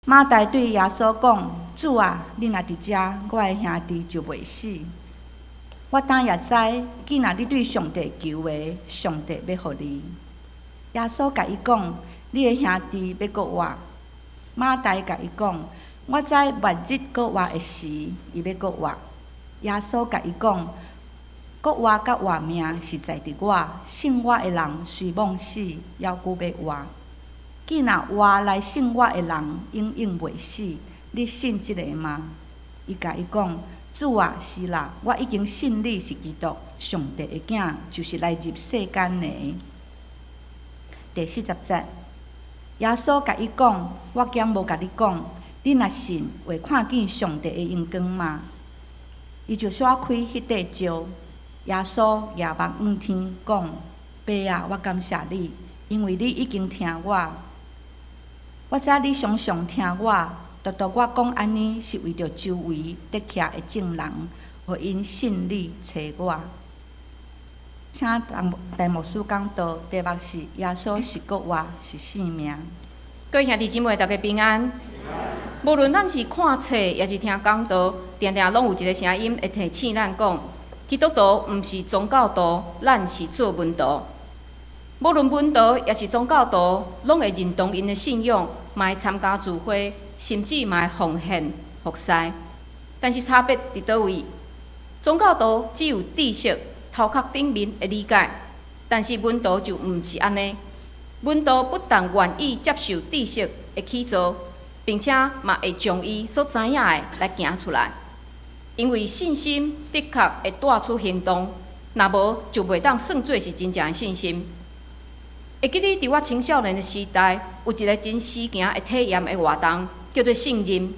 马大对耶稣讲：“主啊，你若伫遮，我的兄弟就袂死。我当也知，既然你对上帝求的，上帝要互你。”耶稣甲伊讲：“你的兄弟要搁活。”马大甲伊讲：“我知末日搁活的时，伊要搁活。”耶稣甲伊讲：“搁活甲活命是在伫我，信我的人虽妄死，犹佫要活。既然活来信我的人，永远袂死。你信即个吗？”伊甲伊讲：“主啊，是啦，我已经信你是基督，上帝的囝，就是来入世间的。”第40节，耶稣甲伊讲：“我竟无甲你讲，你若信，会看见上帝的荣光吗？”伊就刷开迄块石。耶稣举目望天，讲：“爸啊，我感谢你，因为你已经听我。我知你常常听我，独独我讲安尼，是为着周围伫徛的众人，互因信你找我。”请陈牧师讲道，题目是“耶稣是搁活，是生命”。各位兄弟姊妹，大家平安。无论咱是看册，也是听讲道，定定拢有一个声音会提醒咱讲：基督徒毋是宗教徒，咱是做文徒。无论文徒也是宗教徒，拢会认同因的信仰，嘛会参加聚会，甚至嘛会奉献服侍。但是差别伫倒位？宗教徒只有知识、头壳顶面的理解，但是文徒就毋是安尼。文徒不但愿意接受知识的起造，并且嘛会将伊所知影的来行出来。因为信心的确会带出行动，若无就袂当算作是真正的信心。会记得伫我青少年的时代，有一个真实行的体验的活动，叫做信任，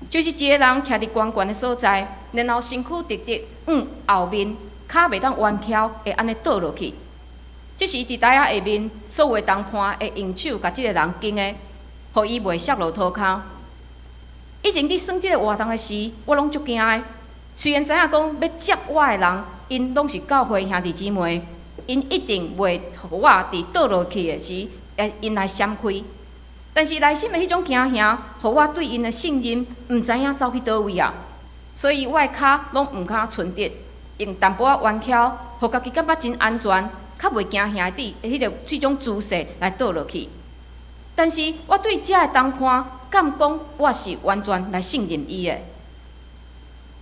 就是一个人徛伫悬悬的所在，然后身躯直直往后面，骹袂当弯翘，会安尼倒落去。这时伫台下下面，所有的同伴会用手甲即个人紧的，互伊袂摔落涂骹。以前伫算即个活动的时，我拢足惊的。虽然知影讲要接我的人，因拢是教会兄弟姊妹，因一定袂互我伫倒落去的时，因来闪开。但是内心的迄种惊吓，互我对因的信任，毋知影走去倒位啊。所以我的骹拢毋敢伸直，用淡薄仔弯翘，互家己感觉真安全，较袂惊吓伫迄个这种姿势来倒落去。但是我对遮的同伴，敢讲我是完全来信任伊的。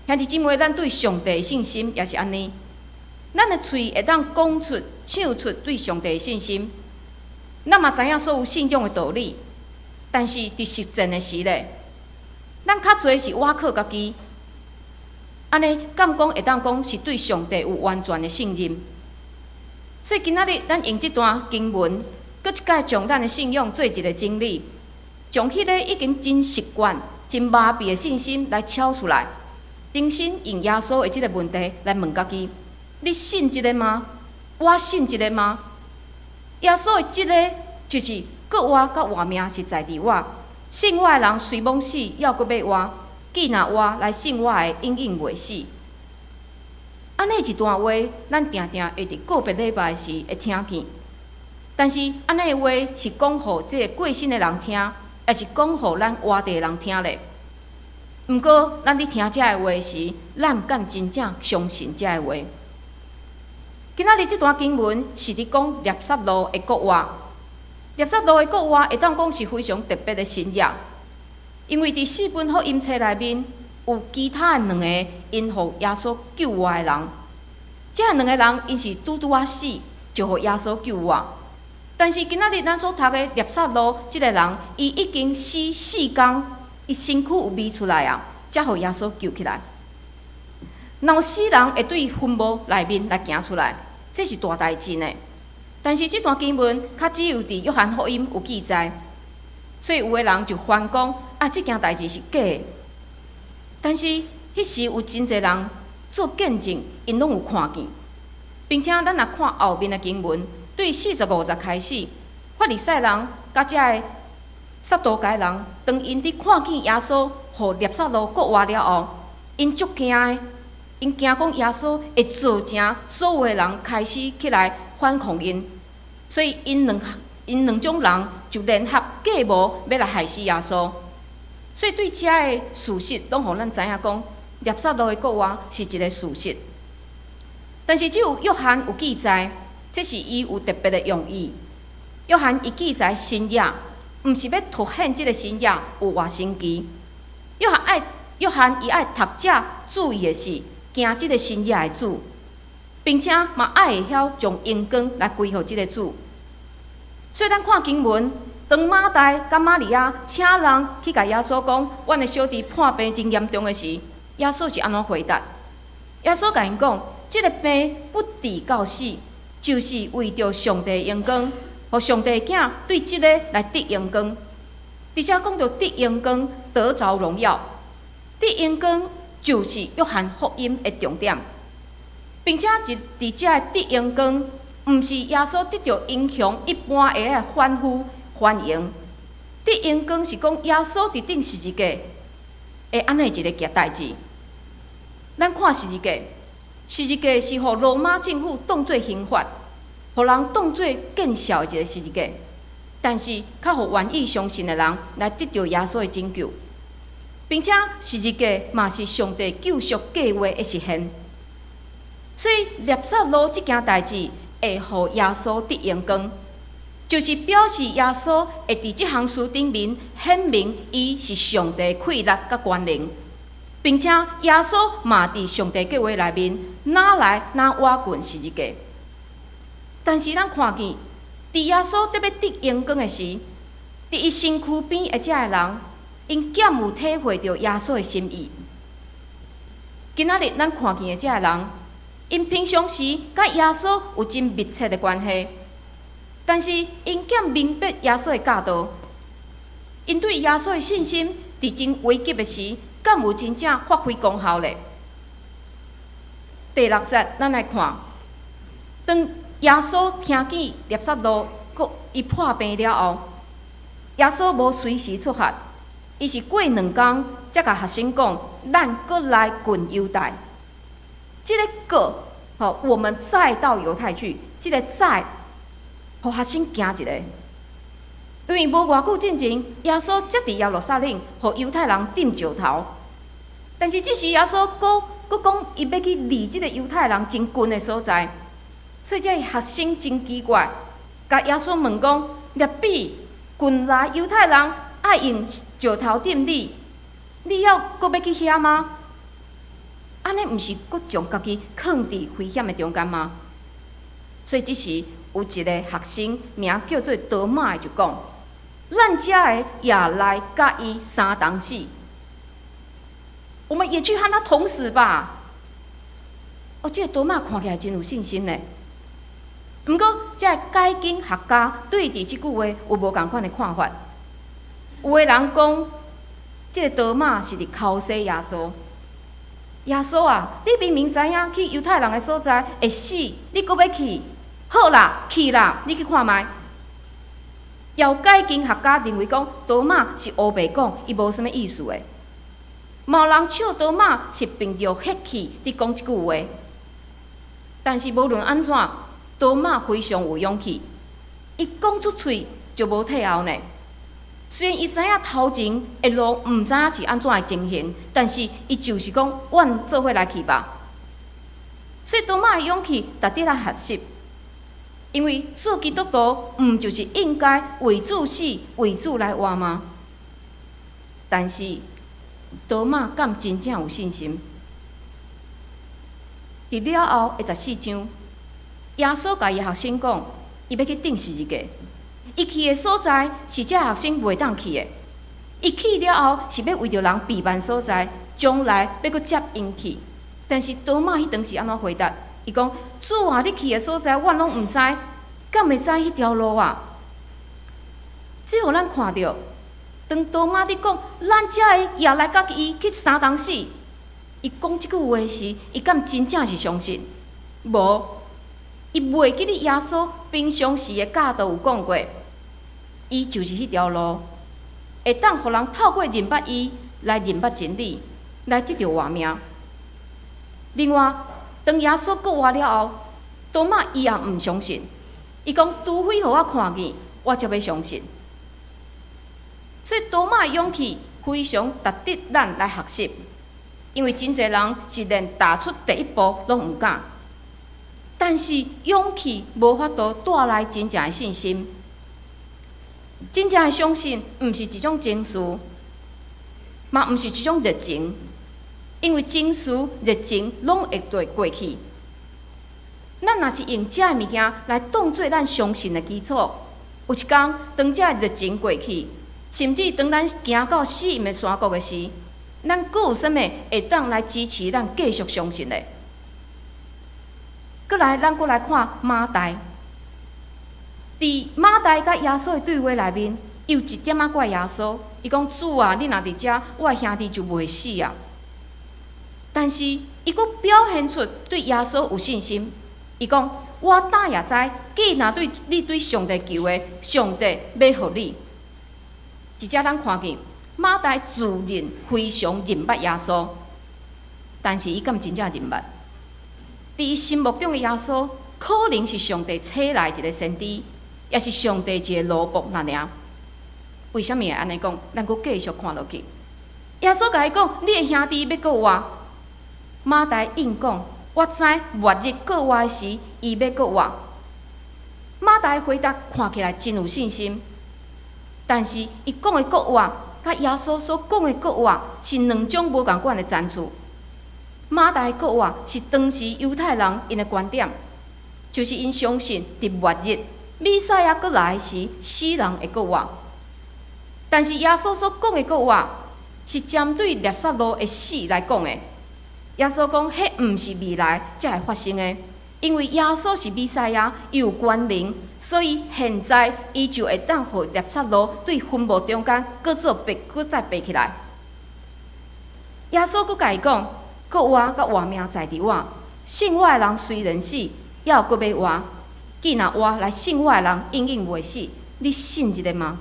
兄弟姊妹，咱对上帝的信心也是安尼。咱的喙会当讲出、唱出对上帝的信心，咱嘛知影所有信仰的道理。但是伫实践的时咧，咱较侪是倚靠家己。安尼敢讲会当讲是对上帝有完全的信任。所以今仔日咱用这段经文，搁一摆将咱的信仰做一个整理，将迄个已经真习惯、真麻痹的信心来敲出来，重新用耶稣的这个问题来问家己：你信这个吗？我信这个吗？耶稣的这个就是搁活甲活命是在伫我，信我的人虽妄死，犹佫要活。既然活来信我的，永远袂死。安尼一段话，咱定定会伫个别礼拜时会听见。但是安尼的话是讲互这个过身的人听，还是讲互咱活地的人听咧？毋过，咱伫听这个话时，咱敢真正相信这个话？今仔日这段经文是伫讲列撒罗的国活。列撒罗的国活会当讲是非常特别的神业，因为伫4本福音册内面有其他的2个因互耶稣救活的人。这2个人因是拄啊死，就互耶稣救活。但是今仔日咱所读的列撒罗这个人，伊已经死4天，伊身躯有味出来啊，才互耶稣救起来。然后死人会对坟墓内面来行出来，这是大代志呢。但是这段经文较只有伫约翰福音有记载，所以有的人就反讲啊，这件代志是假的。但是迄时有真侪人做见证，因拢有看见，并且咱若看后面的经文，对45节开始，法利赛人甲遮个撒都该人，当因伫看见耶稣互列撒罗国活了后，因足惊的，因惊讲耶稣会造成所有的人开始起来反抗因，所以因两种人就联合计谋要来害死耶稣。所以对遮个事实，拢互咱知影讲，捏撒罗的国话是一个事实。但是只有约翰有记载，这是伊有特别的用意。约翰伊记载新约，毋是要凸显即个新约有偌神奇。约翰伊爱读者注意的是，行即个新约的主，并且嘛爱会晓将阳光来归互即个主。所以咱看经文，当马大甲玛利亚请人去甲耶稣讲，阮的小弟破病真严重的时，耶稣是安怎回答？耶稣甲因讲，即个病不治到死，就是为着上帝阳光，互上帝囝对即个来得阳光。而且讲到得阳光，得着荣耀，得阳光就是约翰福音的重点，并且伫遮的得阳光，毋是耶稣得到英雄一般会来欢呼欢迎。得阳光是讲耶稣伫顶十字架会安尼一个件代志。咱看十字架，十字架是互罗马政府当作刑罚，互人当作见笑的一个十字架。但是，较互愿意相信的人来得到耶稣的拯救，并且十字架嘛是上帝救赎计划的实现。所以，捏撒罗这件代志会互耶稣得阳光，就是表示耶稣会伫这项事顶面显明伊是上帝气力甲权能，并且耶稣嘛伫上帝计划内面哪来哪瓦滚十字架。但是咱看见，伫耶稣特别得阳光的时，伫伊身躯边的遮个人，因渐有体会到耶稣的心意。今仔日咱看见的遮个人，因平常时甲耶稣有真密切的关系，但是因渐明白耶稣的教导，因对耶稣的信心伫真危急的时，敢有真正发挥功效咧？第6节，咱来看，当耶稣听见捏撒罗伊破病了后，耶稣无随时出发，伊是过2天才甲学生讲，咱搁来滚犹太。这个过，我们再到犹太去。这个再，互学生惊一个，因为无偌久之前，耶稣才伫耶路撒冷，互犹太人点石头。但是这时耶稣搁讲，伊要去离这个犹太人真近的所在。所以，这学生真奇怪，甲耶稣问讲：“列比，近来犹太人爱用石头点你，你还搁要去遐吗？安尼毋是搁将家己放伫危险的中间吗？”所以，这时有一个学生名叫做多马的就讲：“咱遮的也来甲伊相同死，我们也去和他同死吧。”哦，这个多马看起来真有信心呢。毋过，这解经学家对伫即句话有无共款的看法。有的人讲，这个多马是伫哭死耶稣。耶稣啊，你明明知影去犹太人的所在会死，你搁要去？好啦，去啦，你去看卖。也有解经学家认为讲，多马是乌白讲，伊无啥物意思的。嘛有人笑多马是凭着血气伫讲即句话。但是无论安怎，多马非常有勇气，伊讲出喙就无退后呢。虽然伊知影头前的路毋知影是安怎的情形，但是伊就是讲，阮做伙来去吧。所以多马的勇气值得咱学习，因为做基督徒毋就是应该为主死、为主来活吗？但是多马敢真正有信心？伫了后的14章，耶稣甲伊学生讲，伊要去顶十字架。伊去的所在是这学生袂当去的。伊去了后是要为着人避难所在，将来要搁接因去。但是多马迄当时安怎回答？伊讲：“主啊，你去的所在，阮拢毋知，敢会知迄条路啊？”只互咱看到，当多马伫讲，咱遮个也来甲伊去相同死。伊讲即句话时，伊敢真正是相信？无，伊袂记得耶稣平常时的教导有讲过，伊就是迄条路，会当互人透过认捌伊来认捌真理，来得到活命。另外，当耶稣过活了后，多马伊也毋相信，伊讲除非互我看见，我才要相信。所以多马的勇气非常值得咱来学习，因为真侪人是连踏出第一步拢毋敢。但是勇气无法度带来真正的信心。真正的相信，毋是一种情绪，嘛毋是一种热情，因为情绪、热情拢会过去。咱若是用这物件来当做咱相信的基础，有一天当这热情过去，甚至当咱行到死荫的山谷的时，咱阁有啥物会当来支持咱继续相信的？阁来，咱阁来看马大。伫马大甲耶稣的对话内面，有一点仔怪耶稣，伊讲：主啊，你若伫遮，我的兄弟就袂死啊。但是伊阁表现出对耶稣有信心。伊讲：我胆也知，既若你对上帝求的，上帝要互你。伫遮咱看见马大自认非常认捌耶稣，但是伊敢真正认捌？伫伊心目中的耶稣，可能是上帝找来一个先知，也是上帝一个奴仆那尔。为什么会安尼讲？咱阁继续看落去。耶稣甲伊讲：你的兄弟要告我。马大应讲：我知末日告我的时，伊要告我。马大回答看起来真有信心，但是伊讲的告我，甲耶稣所讲的告我是两种无共款的赞词。马大的告我是当时犹太人因的观点，就是因相信伫末日弥赛亚阁来时，死人会告我。但是耶稣所讲的告我，是针对列撒罗的死来讲的。耶稣讲，迄毋是未来才会发生的，因为耶稣是弥赛亚，伊有权能，所以现在伊就会当互列撒罗对坟墓中间搁再爬起来。耶稣阁甲伊讲，搁活甲活命在伫我，信我的人虽然死，也有搁要活。既若活来信我的人，永远袂死。你信一个吗？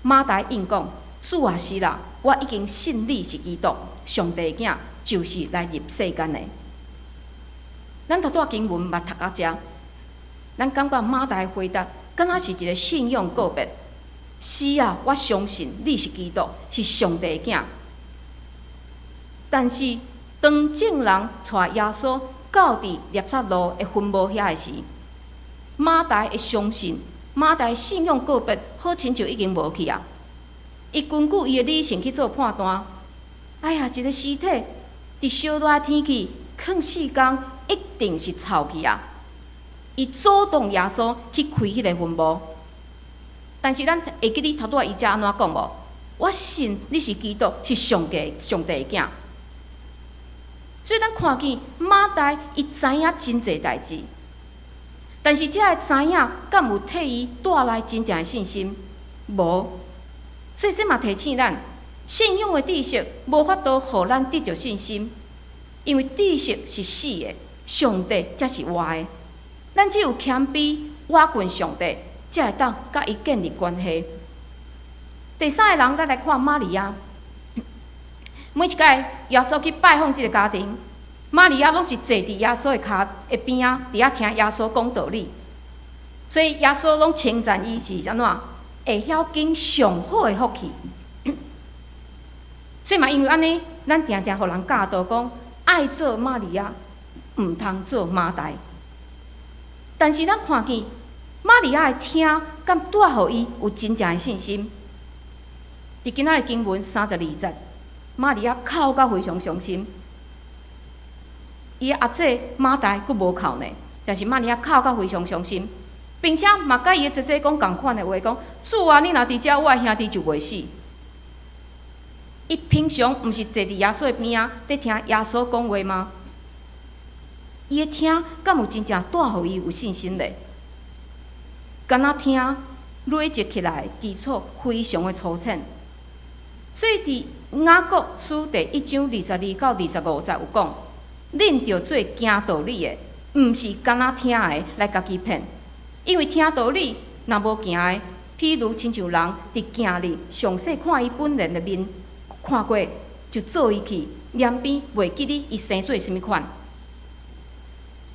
马大应讲：主啊，是啦，我已经信你是基督，上帝的囝，就是来入世间的。咱头拄经文捌读到遮，咱感觉马大的回答，敢若是一个信仰告别。是啊，我相信你是基督，是上帝的囝。但是，当证人带耶稣到伫列撒罗的坟墓遐的时，马大会相信，马大的信仰告别，好亲就已经无去啊。伊根据伊的理性去做判断，哎呀，一个尸体伫烧热的天气放4天，一定是臭去啊。伊主动耶稣去开迄个坟墓，但是咱会记你头拄伊遮安怎讲无？我信你是基督，是上帝的囝。所以咱看见马大伊知影真侪代志。但是这个知影，敢有替伊带来真正的信心？无。所以这嘛提醒咱，信仰的知识无法度互咱得到信心，因为知识是死的，上帝才是活的。咱只有谦卑倚近上帝，才会当甲伊建立关系。第三个人，咱来看玛利亚。每一届耶稣去拜访这个家庭，玛利亚拢是坐伫耶稣的脚的边仔，伫遐听耶稣讲道理。所以耶稣拢称赞伊是安怎会晓经上好的福气。所以嘛，因为安尼，咱定定互人教导讲，爱做玛利亚，毋通做马大。但是咱看见玛利亚的听，敢带互伊有真正的信心。伫今仔日经文32节。玛利亚哭到非常伤心，伊阿姐马大佫无哭呢，但是玛利亚哭到非常伤心，并且嘛甲伊的姐姐讲同款的话，讲主啊，你若伫遮，我的兄弟就袂死。伊平常毋是坐伫耶稣的边仔，伫听耶稣讲话吗？伊的听，敢有真正带互伊有信心咧？敢若听累积起来基础非常的粗浅，所以伫雅各书第1章22到25节有讲，恁着做行道理的，毋是干那听的来家己骗。因为听道理若无行的，譬如亲像人伫行日详细看伊本人的面，看过就做伊去，念边袂记哩伊生做啥物款。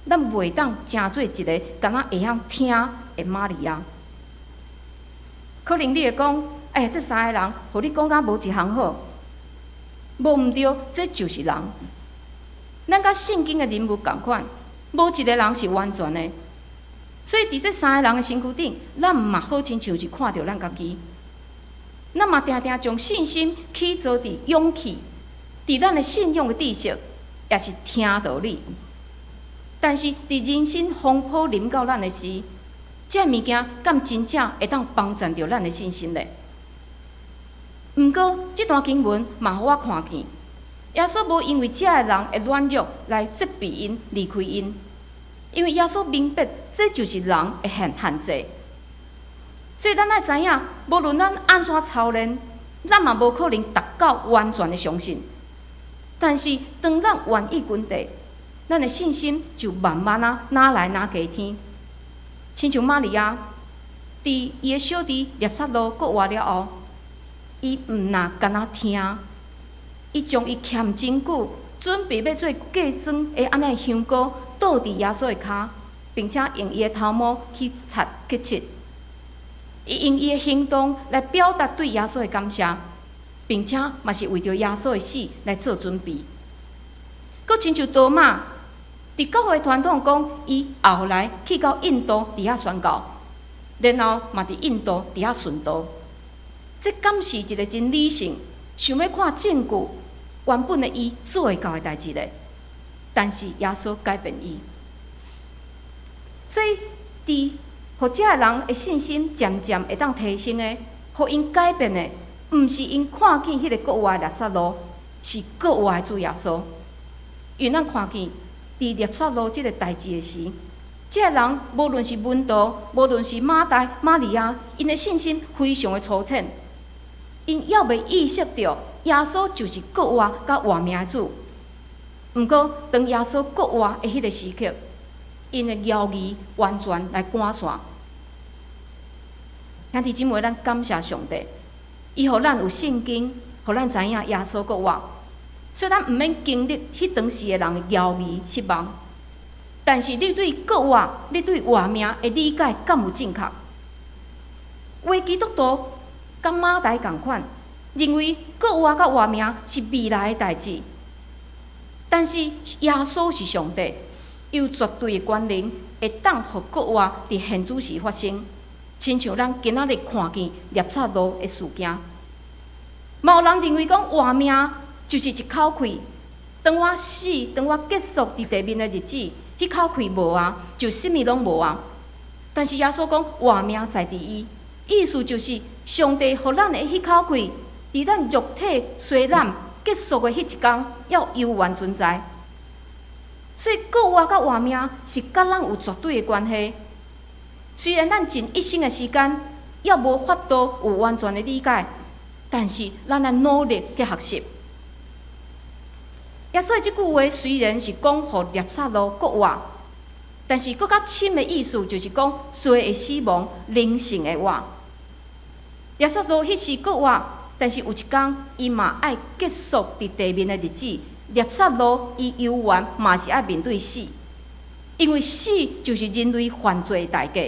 咱袂当成做一个干那会晓听的玛利亚。可能你会讲，哎呀，这三个人，互你讲甲无一项好，无毋对，这就是人。咱甲圣经的人物共款，无一个人是完全的。所以伫这三个人的身躯顶，咱嘛好亲像是看到咱家己。咱嘛定定将信心起造伫勇气，伫咱的信仰的知识，也是听道理。但是伫人生风波临到咱的时，这物件敢真正会当帮助着咱的信心咧？毋过，这段经文嘛，互我看见，耶稣无因为这个人的软弱来责备因、离开因，因为耶稣明白这就是人的限制。所以咱爱知影，无论咱安怎操练，咱嘛无可能达到完全的相信。但是，当咱愿意滚地，咱的信心就慢慢拿来拿加添。亲像玛利亚，伫伊的小弟列撒罗国活了后，伊毋若干那听，伊将伊欠真久，准备要做嫁妆的安尼香膏倒伫耶稣的骹，并且用伊的头毛去擦去拭。伊用伊的行动来表达对耶稣的感谢，并且嘛是为着耶稣的死来做准备。佮亲像多马，伫教会传统讲，伊后来去到印度伫遐宣教，然后嘛伫印度伫遐顺道。这敢是一个真理性，想要看证据，原本的伊做会到的代志咧。但是耶稣改变伊，所以伫互这个人的信心渐渐会当提升的，互因改变的，毋是因看见迄个国外的列撒罗，是国外的主耶稣。因为咱看见伫列撒罗即个代志的时，这个人无论是门徒，无论是马大、玛利亚，因的信心非常的粗浅。因还未意识到耶稣就是国外甲活命的主。毋过，当耶稣国外的迄个时刻，因的谣言完全来赶散。兄弟姊妹，咱感谢上帝，伊互咱有圣经，互咱知影耶稣国外，所以咱毋免经历迄当时的人的谣言失望。但是你对国外、你对活命的理解敢有正确？为基督徒甲马大同款，认为国外甲活命是未来的代志。但是耶稣是上帝，有绝对的权能，会当互国外伫现主时发生，亲像咱今仔日看见列撒罗的事件。嘛有人认为讲活命就是一口气，当我死，当我结束伫地面的日子，迄口气无啊，就啥物拢无啊。但是耶稣讲活命在伫伊，意思就是上帝互咱的迄口气，伫咱肉体衰烂结束的迄一天，要永远存在。所以国外甲活命是甲咱有绝对的关系。虽然咱尽一生的时间，也无法度有完全的理解，但是咱来努力去学习。耶稣即句话虽然是讲互列撒罗国外，但是更较深的意思就是讲罪的死亡，灵性的活。列撒罗迄时国外，但是有一天伊嘛爱结束伫地面的日子。列撒罗伊永远嘛是爱面对死，因为死就是人类犯罪的代价。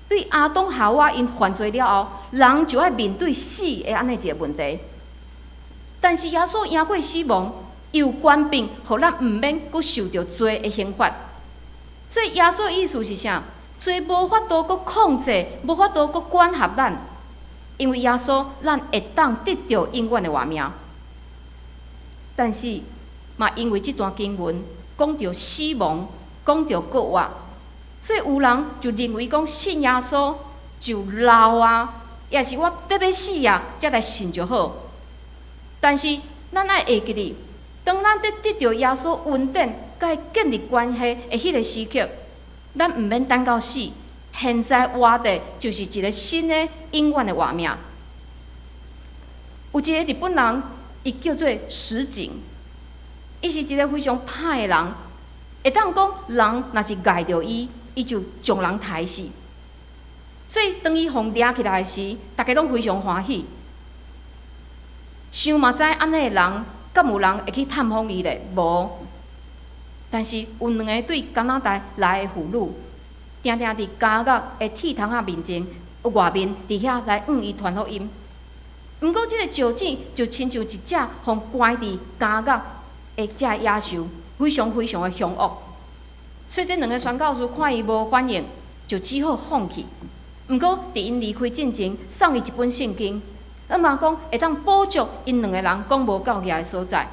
对亚当夏娃因犯罪了后，人就爱面对死的安尼一个问题。但是耶稣赢过死亡，伊有权柄，互咱毋免阁受到罪的刑罚。所以耶稣的意思是啥？罪无法度阁控制，无法度阁管辖咱，因为耶稣咱会当得到永远的活命。但是嘛，因为这段经文讲到死亡，讲到国外，所以有人就认为讲信耶稣就老啊，也是我得要死啊，才来信就好。但是咱爱会记哩，当咱得到耶稣稳定、甲伊建立关系的迄个时刻，咱毋免等到死，现在活的就是一个新的永远的活命。有一个日本人，伊叫做石井。伊是一个非常歹的人，会当讲人若是害着伊，伊就将人杀死。所以当伊互抓起来时，大家拢非常欢喜。想嘛知安尼的人，敢有人会去探访伊咧？无。但是有两个对加拿大来的妇女，定定伫监狱的铁窗仔面前，外面伫遐来伊传福音。毋过，即个石井就亲像一只互关伫监狱的只野兽，非常非常的凶恶。所以，这两个宣教师看伊无反应，就只好放弃。毋过，伫因离开进前，送伊一本圣经，嘛讲会当补足因两个人讲无够额的所在。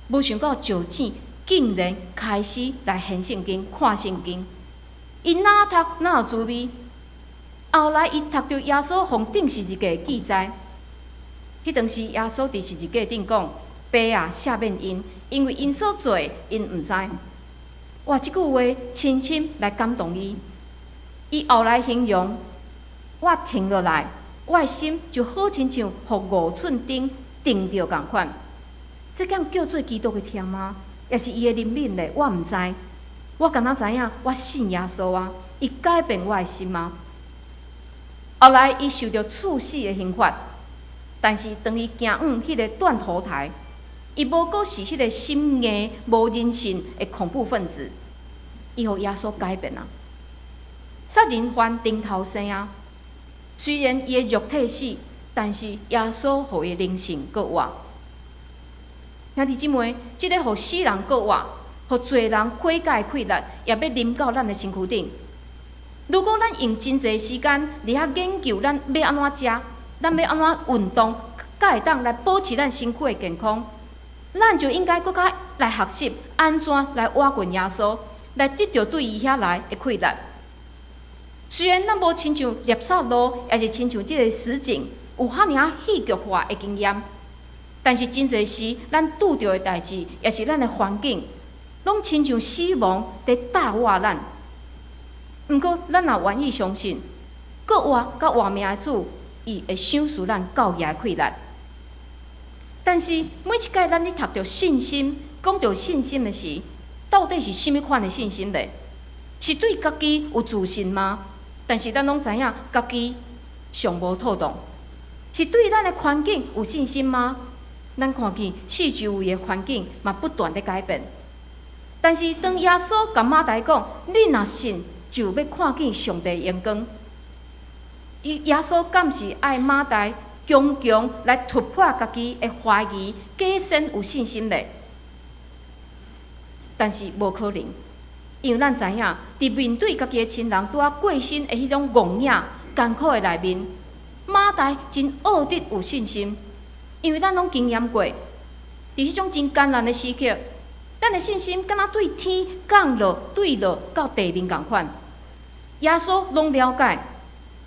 无想到石井竟然开始来献圣经、看圣经，伊哪读哪有滋味。后来，伊读到耶稣奉定十字架的记载，迄当时耶稣伫十字架顶讲：“爸啊，赦免因，因为因所做，因毋知。”哇！即句话深深来感动伊。伊后来形容：“我停落来，我的心就好亲像互5寸钉钉着共款。”这敢叫做基督的疼吗？也是伊的怜悯咧？我毋知。我敢若知影，我信耶稣啊！伊改变我的心啊！后来，伊受到处死的刑罚，但是当伊行往迄个断头台，伊无过是迄个心硬、无人性的恐怖分子，伊互耶稣改变啊！杀人犯顶头生啊！虽然伊的肉体死，但是耶稣互伊灵性搁活。兄弟姊妹，即个互死人搁活，互罪人悔改溃烂，也要临到咱的身躯顶。如果咱用真侪时间伫遐研究，咱要安怎食，咱要安怎运动，才会当来保持咱身躯的健康，咱就应该搁较来学习安怎来活近耶稣，来得到对伊遐来的快乐。虽然咱无亲像猎杀路，也是亲像即个实景，有遐尔戏剧化的经验，但是真侪时咱拄着的代志，也是咱的环境，拢亲像死亡在打活咱。毋过，咱也愿意相信，搁活甲活命的主，伊会赏赐咱够额的快乐。但是，每一摆咱咧读到信心，讲到信心的时，到底是甚物款的信心咧？是对家己有自信吗？但是咱拢知影，家己尚无透动。是对咱的环境有信心吗？咱看见四周围的环境嘛不断的改变。但是，当耶稣甲马大讲：“你若信，就要看见上帝阳光。”耶稣敢是爱马大强强来突破家己的怀疑，假先有信心咧？但是无可能，因为咱知影，伫面对家己的亲人拄啊过身的迄种戆影、艰苦的内面，马大真恶得有信心，因为咱拢经验过，伫迄种真艰难的时刻。咱的信心敢若对天降落、对落到地面共款，耶稣拢了解，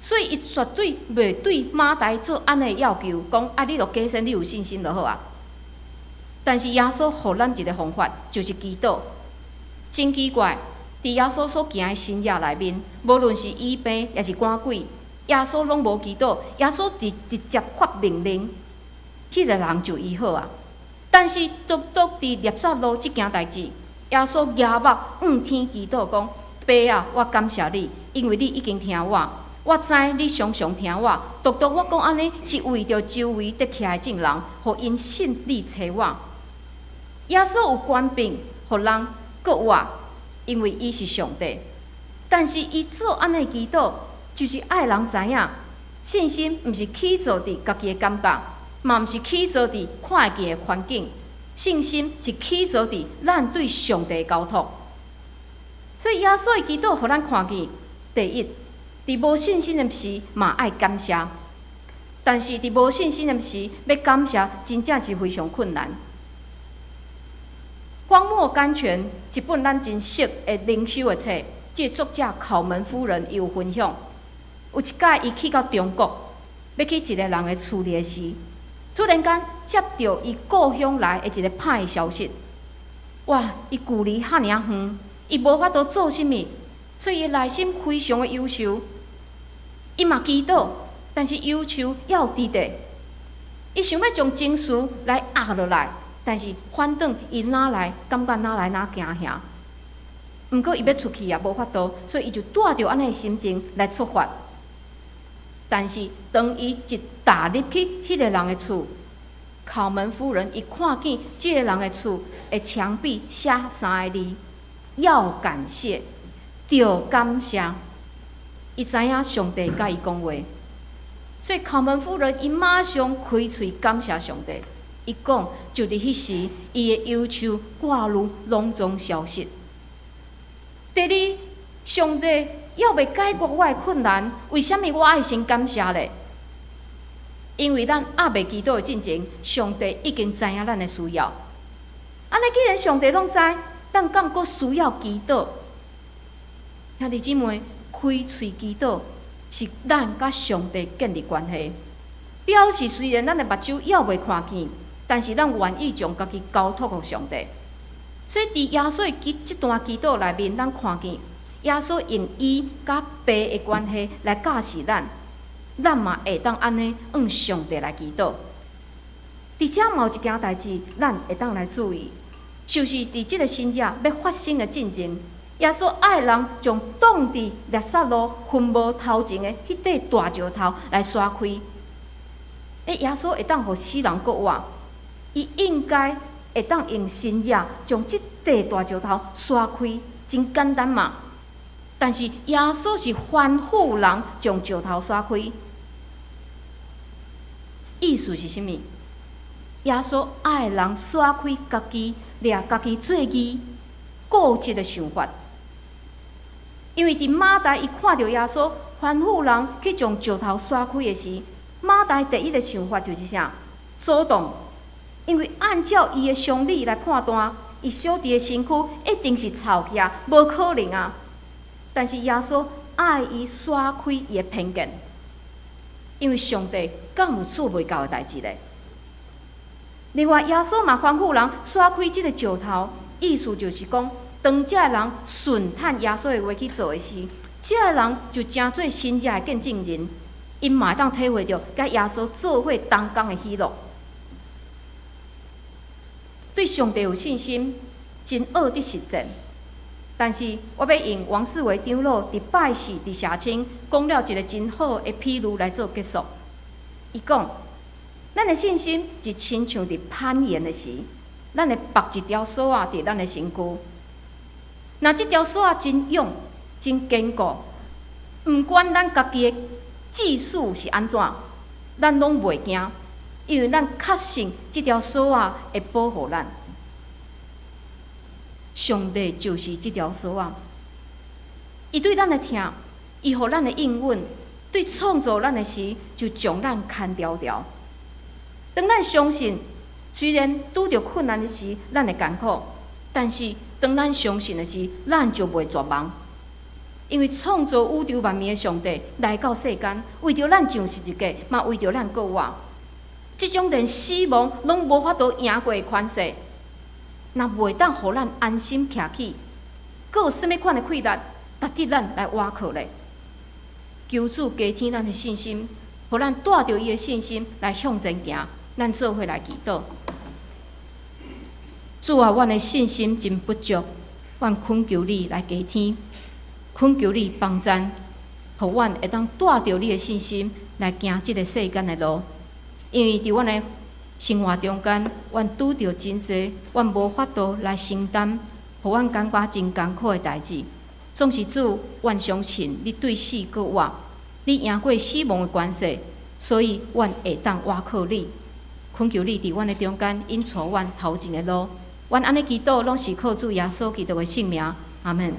所以伊绝对袂对马大做安尼要求，讲你著假设你有信心就好啊。但是耶稣互咱一个方法，就是祈祷。真奇怪，伫耶稣所行的新约内面，无论是医病也是赶鬼，耶稣拢无祈祷，耶稣直接发命令，迄个人就医好啊。但是，独独伫猎杀路即件代志，耶稣仰目向天祈祷讲：“爸啊，我感谢你，因为你已经听我。我知你常常听我。独独我讲安尼，是为着周围得起来众人，互因信你找我。”耶稣有权柄，互人搁活，因为伊是上帝。但是伊做安尼祈祷，就是爱人知影，信心毋是起造伫家己的感觉。嘛毋是起造伫看会见的环境，信心是起造伫咱对上帝的交托。所以耶稣的祈祷，互咱看见：第一，伫无信心的时嘛爱感谢，但是伫无信心的时要感谢，真正是非常困难。荒漠甘泉，一本咱真熟的灵修的册，即作者考门夫人伊有分享，有一届伊去到中国，要去一个人的厝里时。突然间接到伊故乡来的一个歹消息，哇！伊距离遐尔远，伊无法度做甚物，所以伊内心非常的忧愁。伊嘛祈祷，但是忧愁还有伫地。伊想要将情绪来压落来，但是反倒伊哪来感觉哪来哪惊吓。毋过伊要出去也无法度，所以伊就带着安尼的心情来出发。但是，当伊一踏入去迄个人的厝，考门夫人伊看见即个人的厝的墙壁写3个字：要感谢，着感谢。伊知影上帝甲伊讲话，所以考门夫人伊马上开嘴感谢上帝，伊讲就伫迄时，伊的忧愁挂虑拢总消失。第二，上帝要袂解决我的困难，为什么我爱先感谢咧？因为咱还袂祈祷的进前，上帝已经知影咱的需要。安尼既然上帝拢知，咱敢阁需要祈祷？兄弟姊妹，开喙祈祷是咱甲上帝建立关系，表示虽然咱的目睭还袂看见，但是咱愿意将家己交托互上帝。所以伫耶稣的这段祈祷内面，咱看见耶稣用伊甲爸的关系来教示咱，咱嘛会当安尼向上帝来祈祷。伫遮嘛有一件代志，咱会当来注意，就是伫即个新者要发生的进前，耶稣爱人将挡伫列撒路坟墓头前的迄块大石头来刷开。耶稣会当互死人搁活，伊应该会当用新者将即块大石头刷开，真简单嘛。但是耶稣是吩咐人将石头刷开，意思是啥物？耶稣爱人刷开家己掠家己做义固执的想法，因为伫马大伊看到耶稣吩咐人去将石头刷开的时，马大第一个想法就是啥？主动，因为按照伊的常理来判断，伊小弟的身躯一定是臭起啊，无可能啊。但是耶稣爱伊刷开伊的偏见，因为上帝敢有做袂到的代志咧。另外，耶稣嘛吩咐人刷开即个石头，意思就是讲，当这人顺探耶稣的话去做的时，这人就真做新者的见证人，因嘛会当体会到甲耶稣做伙同工的喜乐。对上帝有信心，真恶的实践。但是我要用王世维长老伫拜四伫社青讲了一个真好的譬喻来做结束。伊讲，咱的信心是亲像伫攀岩的时，咱会绑一条绳仔伫咱的身躯。若即条绳仔真勇、真坚固，毋管咱家己的技术是安怎，咱拢袂惊，因为咱确信即条绳仔会保护咱。上帝就是即条绳仔，伊对咱的疼，伊互咱的应允，对创造咱的时，就将咱牵条条。当咱相信，虽然拄着困难的时，咱会艰苦，但是当咱相信的时，咱就袂绝望。因为创造宇宙万物的上帝来到世间，为着咱上十字架，嘛为着咱过活。即种连死亡拢无法度赢过的权势，若袂当互咱安心徛起，阁有甚物款的困难，值得咱来挖靠咧？求主加添咱的信心，互咱带着伊的信心来向前行。咱做伙来祈祷。主啊，阮的信心真不足，阮恳求你来加添，恳求你帮赞，互阮会当带着你的信心来行即个世间的路。因为伫阮的生活中间，阮拄着真济，阮无法度来承担，互阮感觉真艰苦的代志。总是主，阮相信你对死搁活，你赢过死亡的关系，所以阮会当倚靠你。恳求你伫阮的中间引带阮头前的路，阮安尼祈祷，拢是靠主耶稣基督的圣名，阿门。